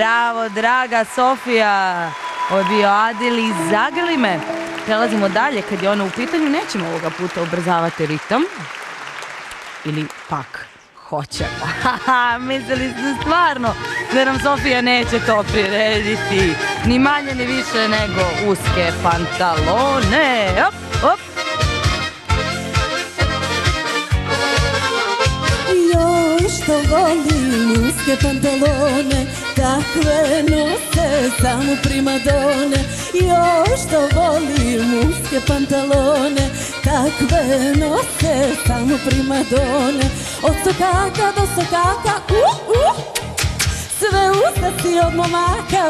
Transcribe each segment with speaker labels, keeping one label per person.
Speaker 1: Bravo, draga Sofija. Ovo je bio Adil iz Zagrli me. Prelazimo dalje, kad je ona u pitanju, nećemo ovoga puta ubrzavati ritam. Ili pak hoćemo. Haha, mislili ste stvarno da nam Sofija neće to prirediti. Ni manje ni više nego uske pantalone. Op, op.
Speaker 2: Što volim uske pantalone, takve nose samo primadone. Još što volim uske pantalone, takve nose samo primadone. Od sokaka do sokaka, sve usta si od momaka,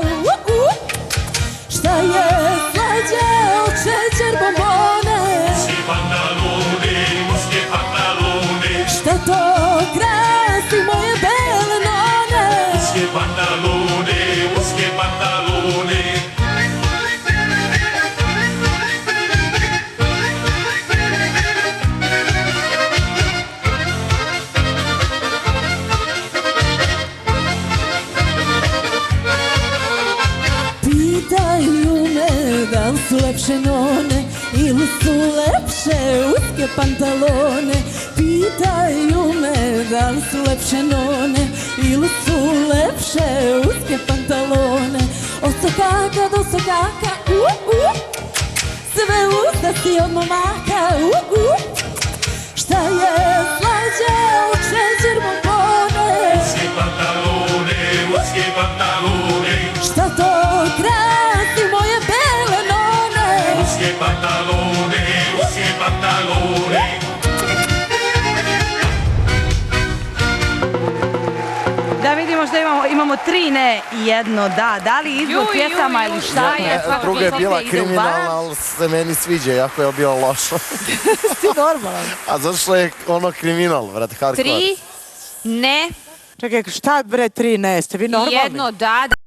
Speaker 2: šta je slađe od šećer bombone.
Speaker 3: Uski pantaloni, uski pantaloni,
Speaker 2: Šta to krasi moje bele none.
Speaker 3: uski pantaloni, uski pantaloni.
Speaker 2: Pitaju me da li su lepše none ili su lepše uske pantalone. Pitaju me da li su lepše none ili su lepše uske pantalone. Od sokaka do sokaka, sve usta si od momaka, šta je slađe od šećer bombone.
Speaker 3: Uski pantaloni, uski pantaloni,
Speaker 2: Šta to krasi moje bele none.
Speaker 3: uski pantaloni, uski pantaloni.
Speaker 1: Da vidimo što imamo 3 ne i 1 da. Da li izbor pjesama ili šta je?
Speaker 4: Druga je bila kriminalna, ali se meni sviđa, jako je bilo lošo.
Speaker 1: Ti normalan.
Speaker 4: A zašto je ono kriminal, vrat, hardcore?
Speaker 5: 3 ne
Speaker 6: Čekaj, šta bre 3 ne, ste vi normalni?
Speaker 5: i 1 da.